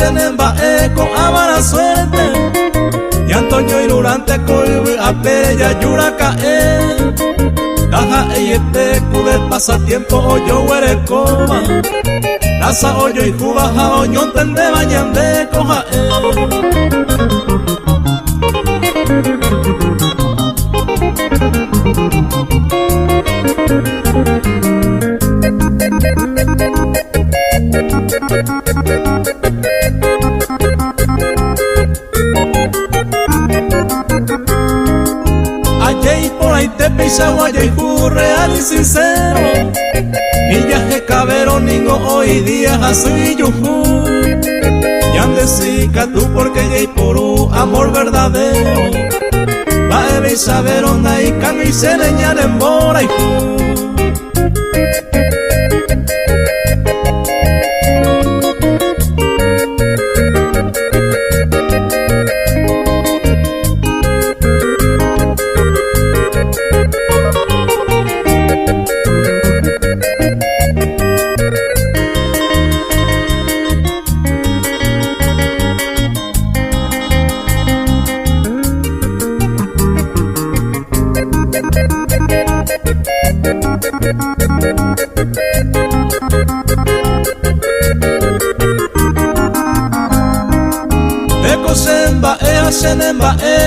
hacen en baeco a mala suerte. Y Antonio y Durante coibi a Pereya Yuracae. Daja y este cude pasatiempo oyo huerecoma. Raza oyo y juba jaoño entende bañan de cojae. Allí por ahí te pisa guaya y real y sincero. Ni yaje cabero ningo hoy día así yuju. Y andesica tú porque yay por un amor verdadero. Va a ver saber onda y cami se leñan en mora y ju.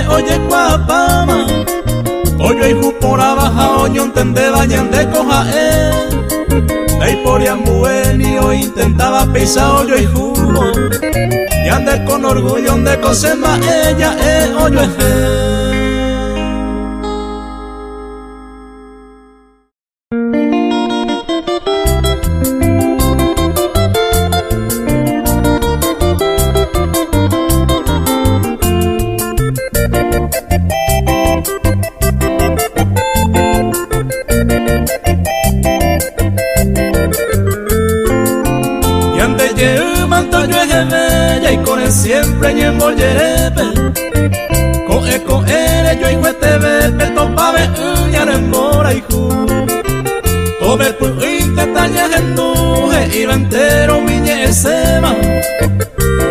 Oye cuapama, oye y por abajo oño entende bañan de cojae. Ley por yambueni o intentaba pisar oye y jugo. Y ande con orgullo de cosema ella oye siempre y en bollerepe con ere yo y huete bepe topabe uñar en mora y ju tobe pu intenta ñagenduje y entero miñe sema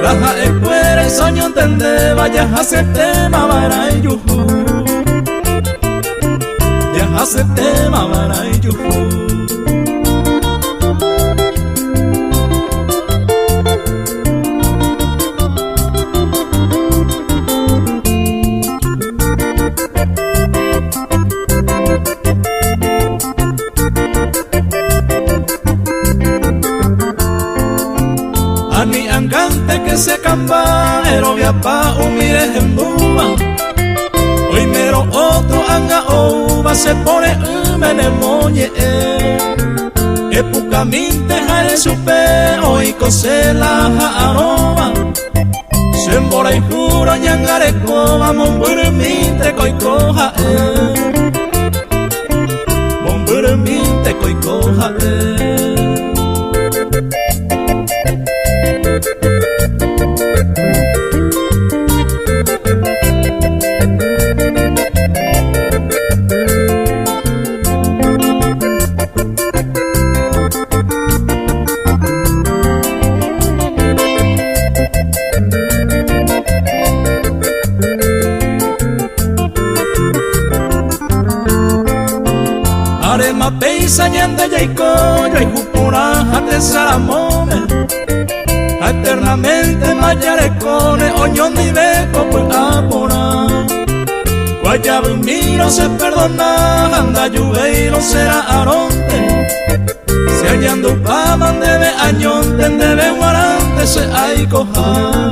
raja escuera y soño entende vaya hace tema para y yuju ya hace tema para y yuju. Que se cambaero viapa humire en buba. Hoy mero otro anga ova se pone menemoñe. Epucaminte jare supe hoy cose la aroma. Sembora y juro ñangare cova momburminte coicoja. Momburminte coicoja. Peisa ñande yaicoyo y jupura jate saramone. Eternamente mayarecone oñón ni beco pues apora. Guayabu miro se perdona anda yuveiro será aronte. Se hallando paman debe añón debe guarante se hay coja.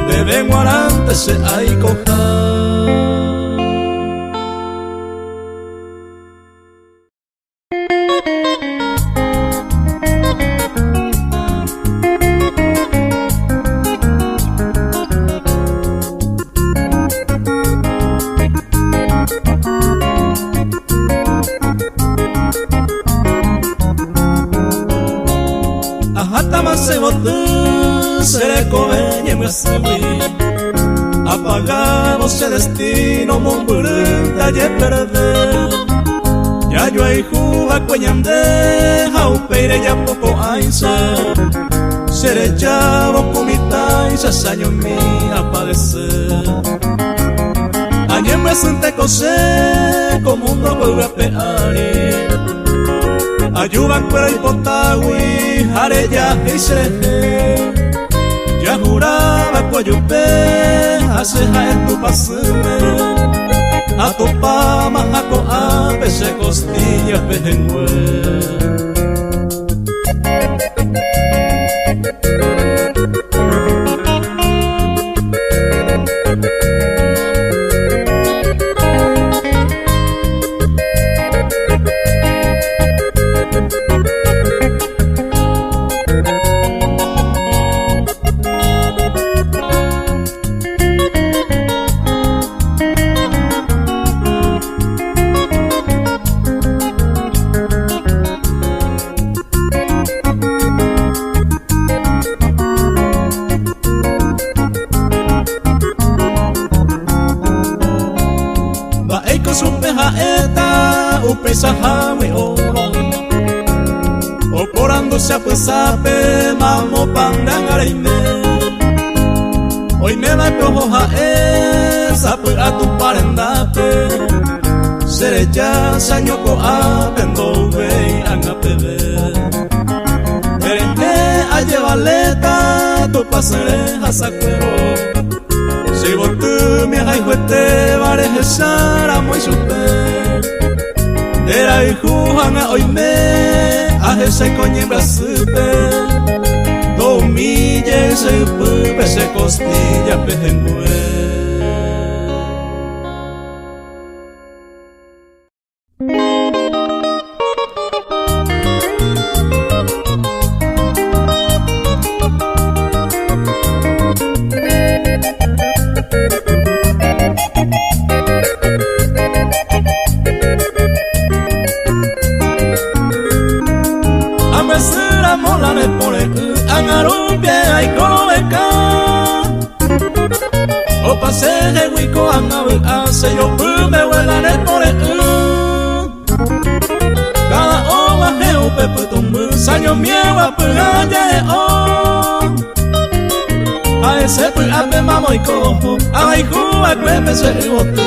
Debe guarante se hay coja. Se le coveñe me apagamos el destino momburenta y perder. Ya yo hay juga cueñande jaupeire ya poco aisa. seré chavo comita y sasaño mi a padecer. Ayer me senté cosé como un dogo a peari. Ayuban cuera y potawi, jareya y seré. Ya juraba coyupe, hace en tu paseme. A tu pama, a coa, pese costillas, pejengüe. Oporándose a pesape, mamo pandangareime. Hoy me va a cojoja esa, pues a tu parendape. Seré ya sañoco a pendo vei a pebe. Erenque a llevaleta, tu pasere a sacuero. Si vos tú me hay juete, vareje sara muy super. Era hijo hanga hoy me a ese coñe brasupe. Domille se pupe se costilla pejengüe. Yo me huela en el more. Cada hora geo pepe tumbu saño miedo a pulgalle oh. A ese pulgalle mamo y cojo a hijo a clepe se botu.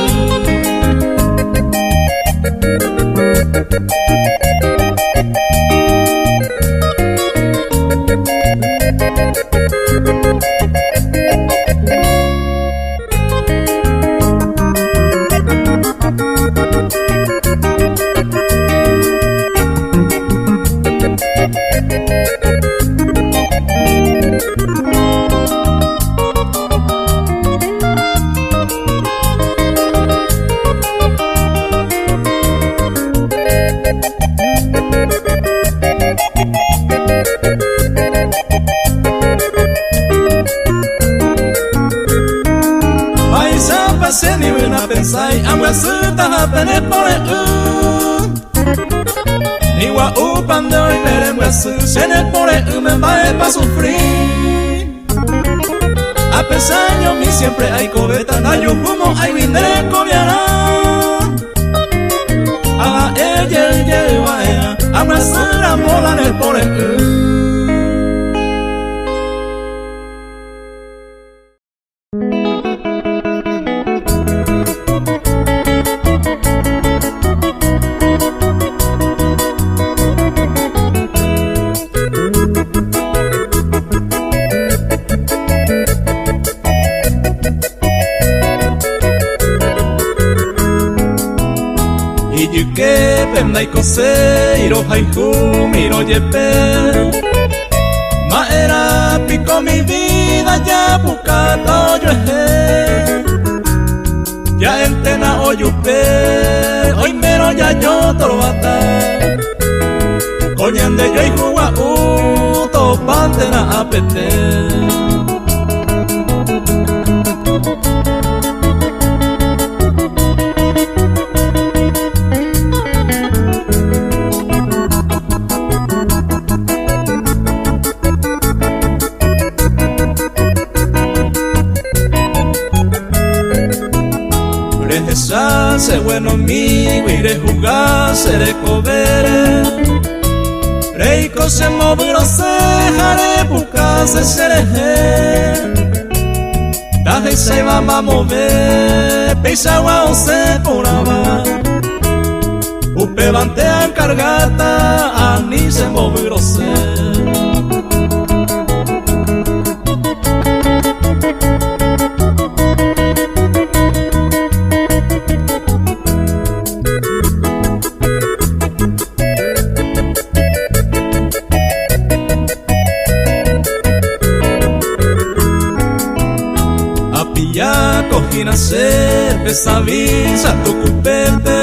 Pene por el Niwa upando y perembrasu Sene por el me va pa sufrir. A pesar yo mi siempre hay cobeta Nayo humo hay vindere cobiana. A ella vaya abrazar a mola en el por el Pendai kose, iro haiku, miro yepe. Maera pico mi vida, ya bukato yo ya entena oyupe, hoy mero ya yo torobata. Coñande yo y juga topantena apete. Se bueno amigo, iré jugar, seré cobere. Reiko se moverá, se haré buscar. se sereje Daje se va a mover Peixagua o se poraba Upe bantea cargata Ani se movió se Nacer, pesavisa tu cupete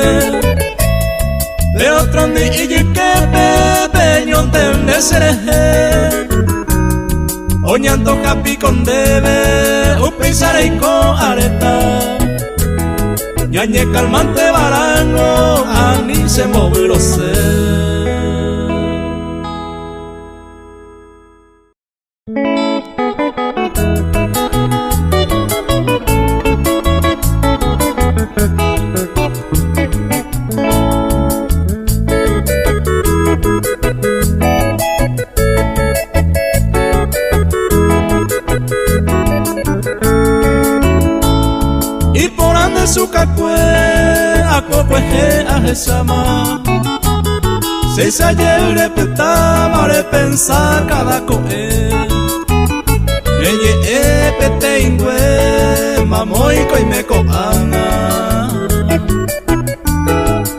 de otro ni y que peñón de sereje oñando capi con debe un pisare y con areta ñañe calmante barango ani se movió Sama se ayer repeta mare pensar cada coe eye pete ingüe mamoico y me coana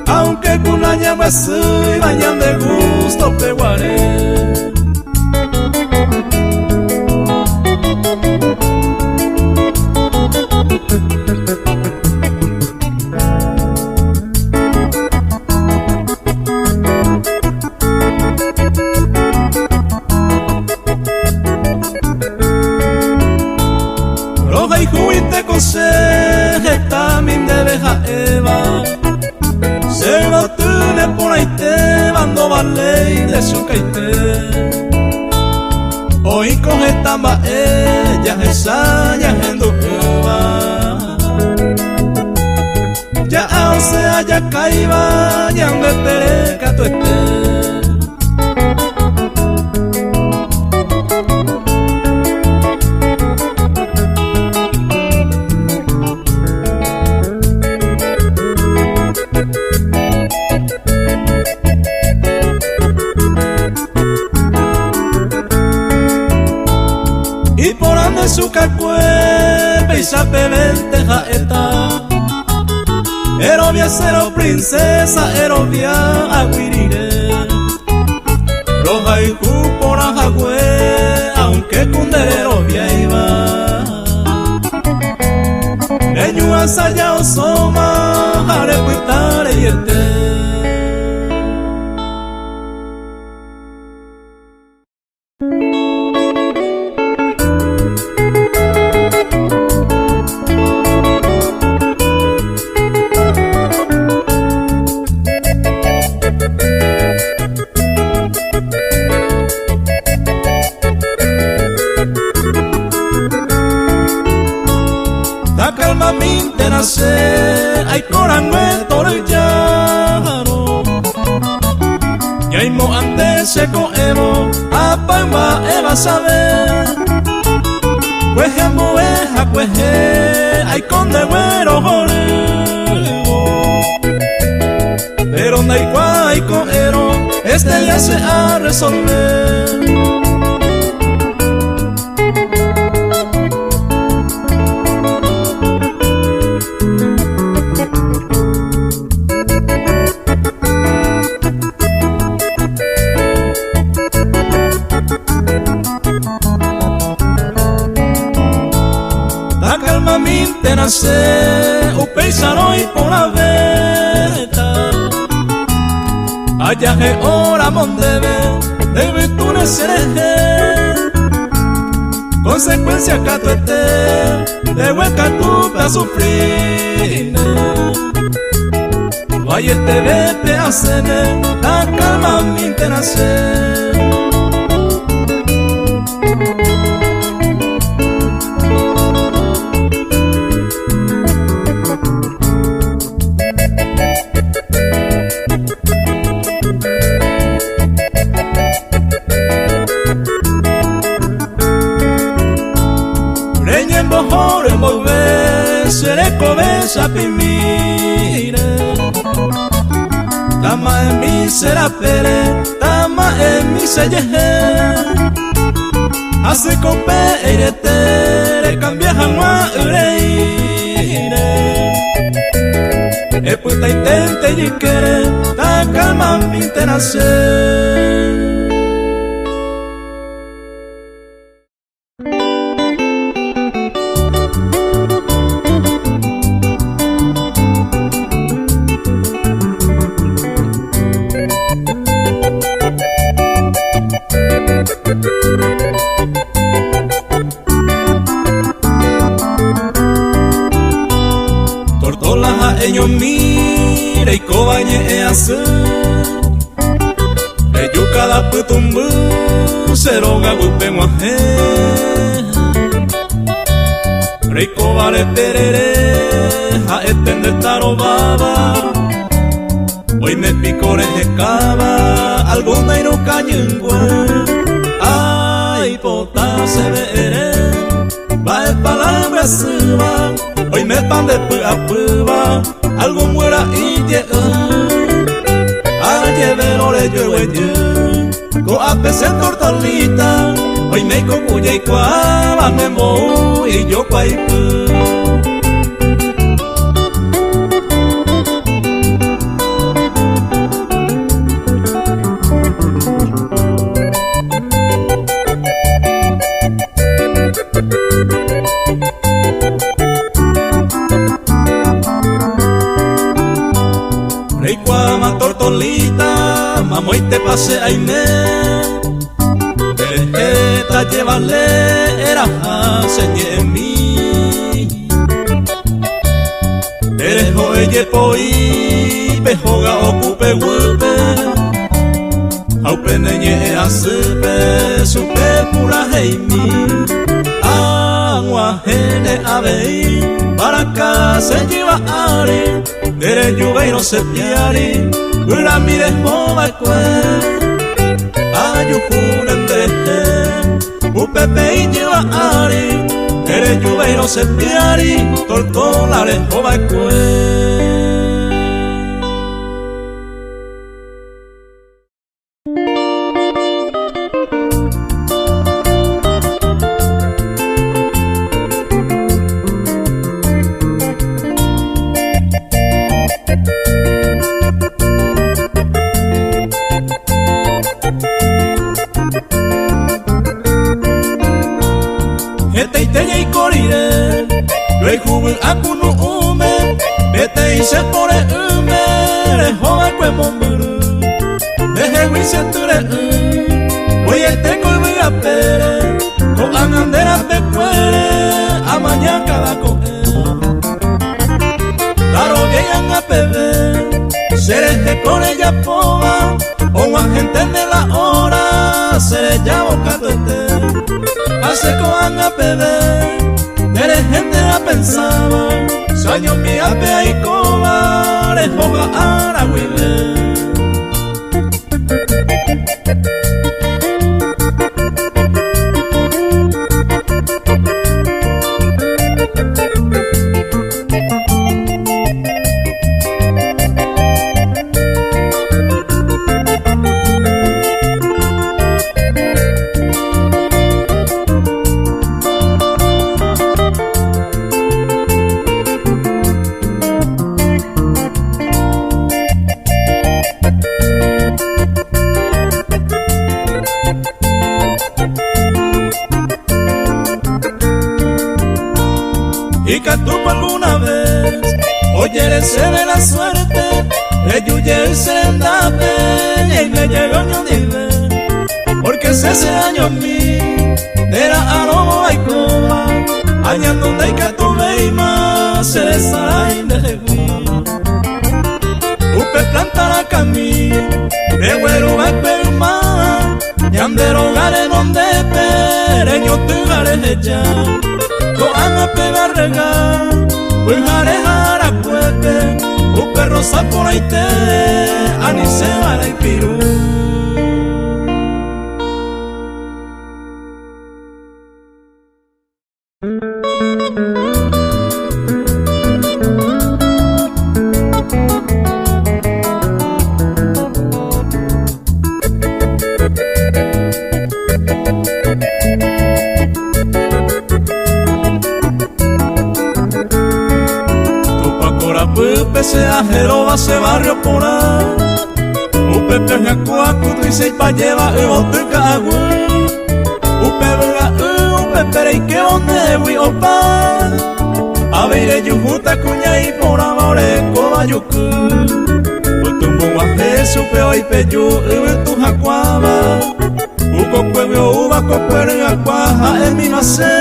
aunque con aña más y vayan de gusto peguaré también de beja Eva se lo tiene por ahí te mando vale y de su caite hoy coge tamba ella esa ya en Cuba ya o sea ya caiba ya me tereca tu su cacue, peisa pebente jaeta Erovia cero princesa, erovia aguirire Roja y cupora jagüe, aunque cundere erovia iba Neñu asaya osoma, jare puitare y ay corangue torellano y ay mo antes se coevo apamba eva saber cueje moeja cueje ay conde güero jorego pero no hay guay coero este ya se ha resolver o peisaro y por la veta allá que ora debe tu sereje consecuencia que tu de hueca tu para sufrir vaya te vete a cene la calma mi nacer sapimire Tama emi serapere Tama emi seyehe Hace cope eretere Cambia jamua ureire E puta intente yikere Ta calma mi tenase Ellos mire y cobañe e hace Ellos cada putumbu Seronga gupe muaje Rico vale terere A etende taro baba Hoy me picore de cava Alguna y no cañengüe Ay pota se veré Va el palabra suba Hoy me pan de pua pua Algo muera y llega Ayer vero le llueve Go a pesar tortolita Hoy me cocuya y cuava Me mo y yo cuaipu Tortolita, mamo y te pase a Aime Terejeta llévale, era señe en mí Terejo ella poi, pejoga ocupe huepe Aupe neñe a supe pura heimi Agua gene abei, para acá se lleva ari Dere yuve y no se piari Ura mire jova kwe Ayu juren deje Upepe y lleva ari Dere yuve y no se piari Tortola le jova kwe Se pone ume, le joda kwe momburu Deje wisi ture Oye tengo el voy a pere Con anandera te cuere A mañana cada coge Claro que yan a pebe Se le con ella poba O más gente de la hora Se le llama catote Hace con a pebe Eres gente la pensaba Sueño mi ape y coba Le joga arahuile Y que tú alguna vez oyerese de la suerte Le yuye el serendape Y me llegó yo dive Porque ese año mí Era a lobo y coba Añando donde hay que tu veima Se le sara y de jegui Upe planta la camí De güero va a perma Yandero gare donde pereño tu gare hecha Coana pega rega, pues jarejara puete, un perro sapo la ite, ani se va la pirú. va se barrio por ahí. Upe peña cuacu dice pa lleva bote cagu. Upe verga upe perei que onde wi opa. A ver yo juta cuña y por amore cobayuku. Utumbo wa Jesús pe hoy pe yo tu jacuaba. Uco pueblo uva copuere acuaja en mi mase.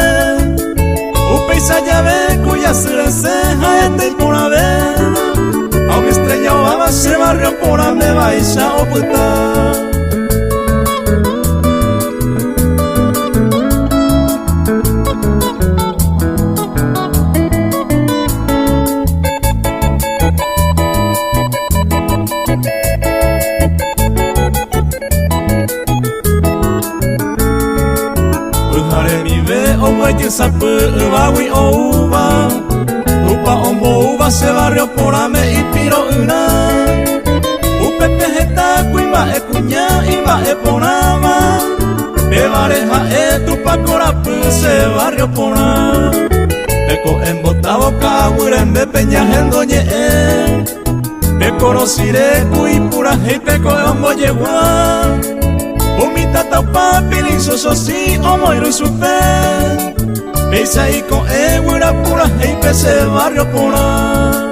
Upe isa llave cuya se le ceja este por haber. A una estrella o a se barrio por a me vais a ocultar. Sapu ubawi ouba Upa ombo uba se barrio por ame y piro una Upe pejeta cuima e cuña iba e porama Be bareja e tupa corapu se barrio por a Eco embotado caguira en be peña gendoñe e Be corosire cui pura gente co ombo yegua Umita taupa pilinso sosi omoiro y supe Pisa y con eguira pura y pese barrio pura.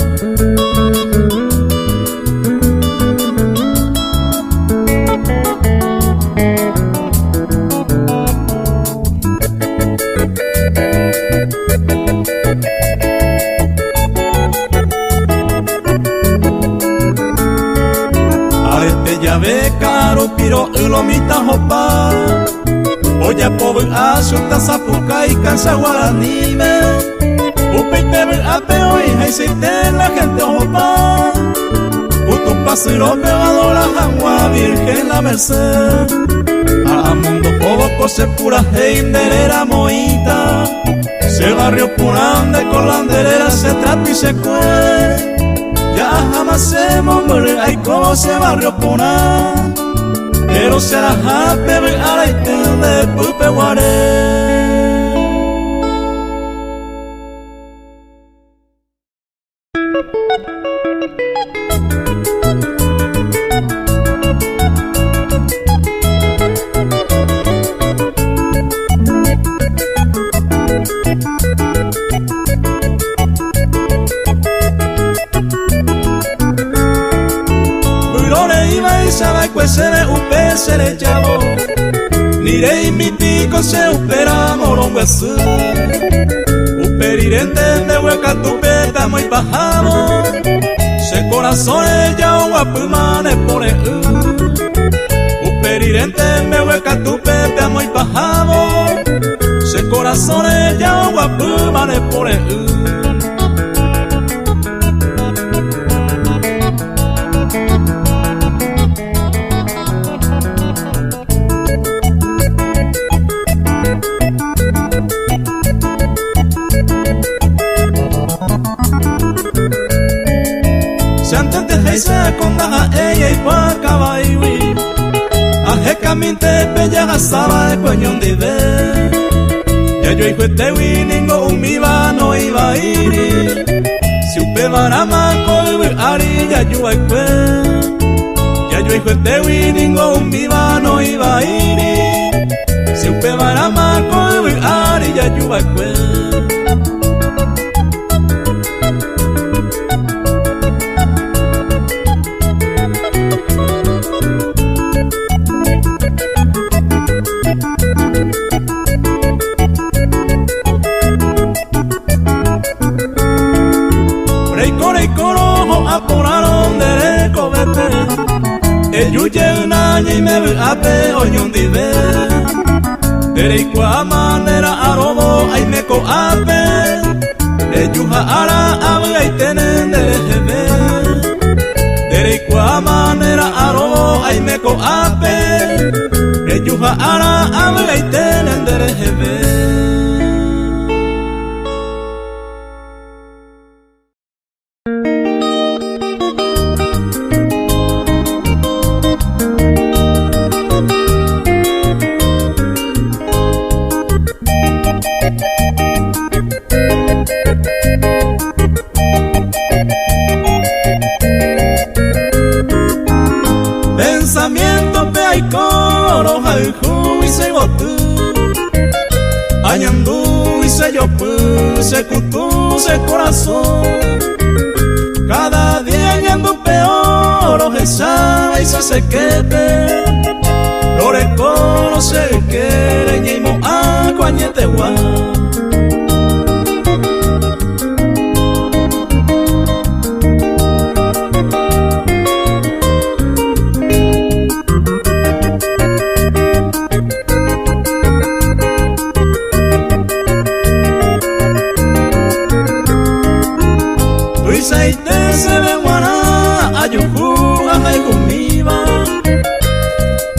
A este llave caro piro lo mita jopa. Oya pobre asunta sapuca y cansa guaranime. Upe y pebe apeo y jaisite la gente opa. Utu pasero pegado la jangua virgen la merced. A mundo poco se pura heinderera moita. Se barrio purande con la anderera se trata y se cue. Ya jamás se mombere hay como se barrio pura. Pero será happy a la de pupe guare. Sere upe sere chavo Nirei mitico se upera moronguesu Uperirente de hueca tupe tamo y bajamo Se corazones ya guapumane pone Uperirente me hueca tupe tamo y bajamo Se corazones ya guapumane pone Se condaja ella y pa cabaiwi Aje caminte pella gasaba el coñón de ver Ya yo hijo este winingo un miba no iba a ir Si upe barama coi ari ya yo hay que Ya yo hijo este winingo un miba no iba a ir Si upe barama coi ari ya yo hay que El yuye una y me ve a pe oñón de ver Derei kwa manera arobo ay me ko ape El yuja ara abe ay tenen de jebe Derei kwa manera arobo ay me ko ape El yuja ara abe ay tenen de jebe pensamiento pe ay coro hay ju y se botu añandu y se yo pu se cutu se corazón cada día añando peor o sabe y se quete lore coro se quiere y mo a cuañete gua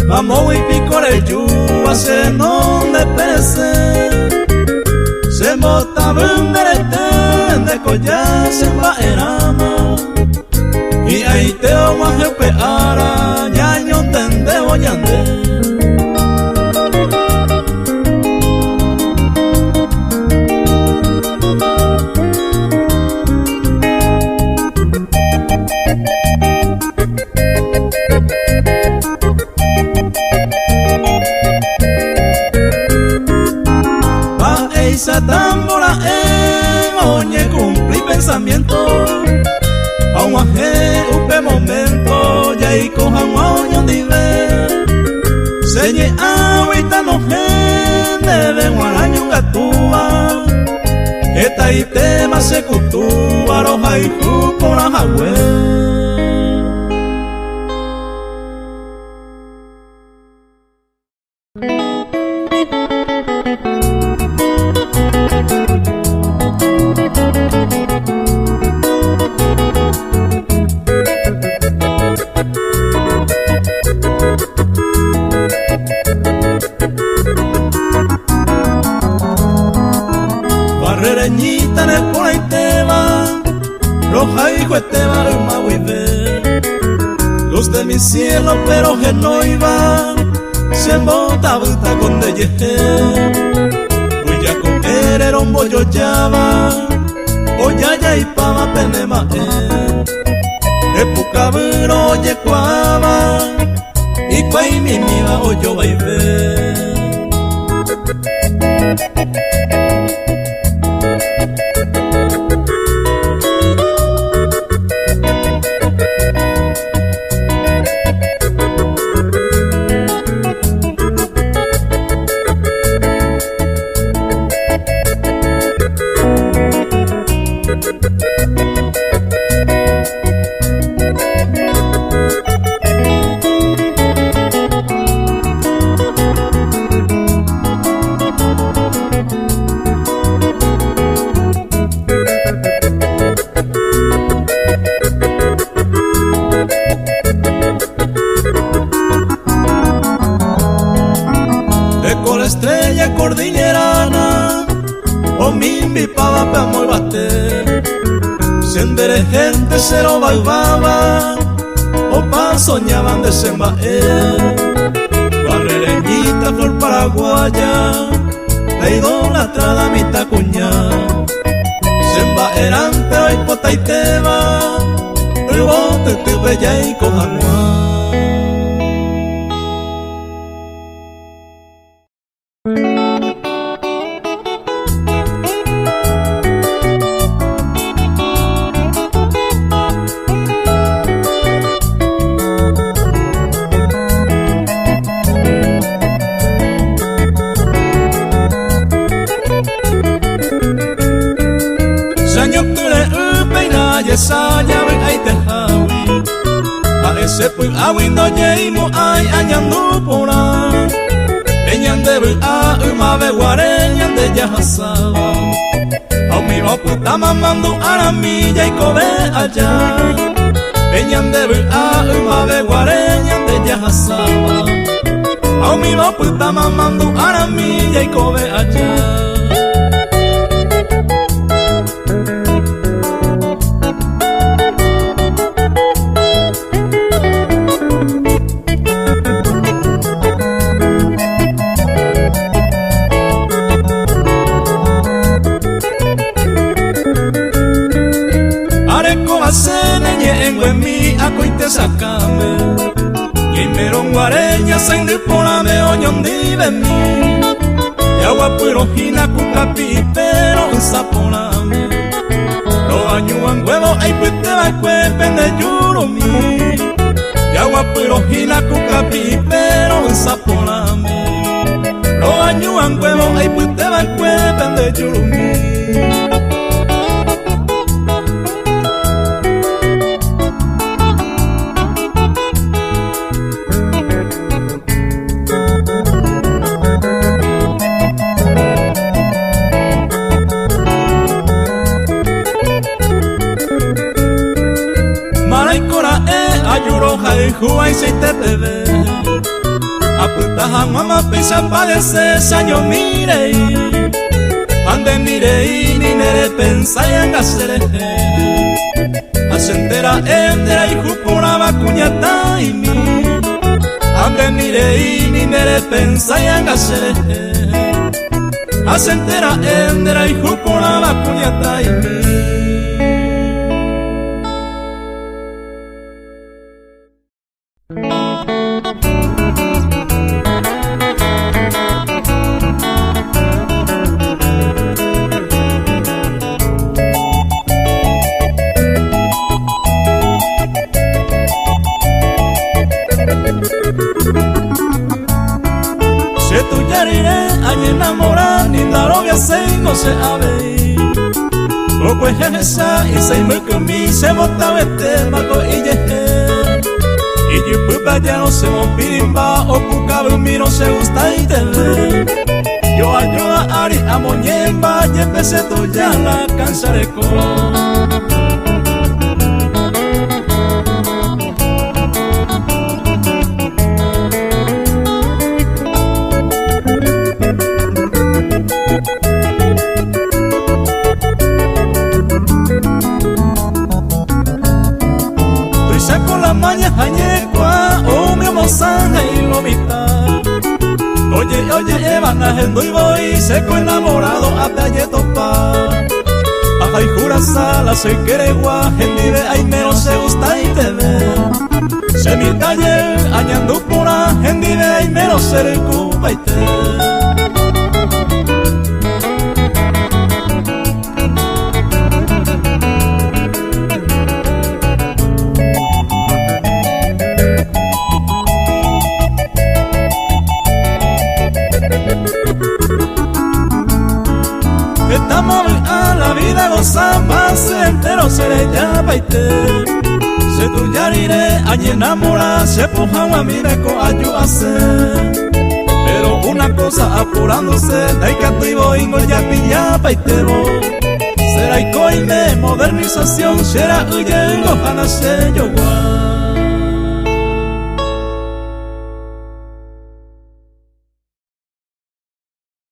vamos y pico el yuva se no de pese se mota venderete de collar se va erama y ahí te vamos a peara ñaño tende boñande esa tambora oñe cumplí pensamiento a un aje upe momento ya y cojan oño dive señe agüita no gente de guaraño gatúa esta y tema se cutúa roja y ju por ajagüe. Barrereñita en el por ahí te va, roja hijo te va el mahuive. Luz de mi cielo pero que no iba, se embota vuelta con de yeje. Voy a comer el hombo yo llava, oyaya y pava penema epuca vero oye cuava, y cuay mi miva oyo baile. Estrella cordillerana o mi pava pa muy bate sendere gente se lo bailaba o pa soñaban de sembae barrereñita por paraguaya la idolatrada mitad cuña sembaeran pero y pota y teba el bote te bella y cojanua. Saya ven ay te hawi a ese pues awi no yeimo ay añandu pora eñan de ven a uma be guareñan de yahasaba a mi va puta mamando aramilla y cobe allá eñan de ven a uma be guareñan de yahasaba a mi va puta mamando aramilla y cobe allá. En mi acoite sacame y pero guareña sin por me oñondi de mí. Y agua puro hina cucapi, pero un saponame. Lo añuan huevo, ay pues te va cuepen de yurumi. Y agua puro hina cucapi, pero un saponame. Lo añuan huevo, ay pues te va cuepen de yurumi. Juan si te bebe Aputaja mamá pisa padece saño mirei Ande mirei ni nere pensa y angasere Asentera endera y jupura vacuñata y mi Ande mirei ni nere pensa y angasere Asentera endera y jupura vacuñata y mi. No se ave Poco es esa y se me comí se bota vete mago y yeje Y yo pupa ya no se mopirimba o pucabe un miro se gusta y te ve Yo ayuda a ari a moñemba y empecé tú ya la cansaré con Oye, Evan, agendo y voy, seco enamorado, hasta allí topa. Ajá y jurasala, soy queregua, gendive, ay menos se gusta y te ve. Se mi taller, añando pura, gendive, ay menos se recupa y te ve. Estamos a la vida gozamos, entero se le llama y te se tu yariré, allí enamora, se puja a mi meco ayúdase. Pero una cosa apurándose, da y cativo y ya pillapa y te voy. Será y coime, modernización, será huye, gojana se yo guay.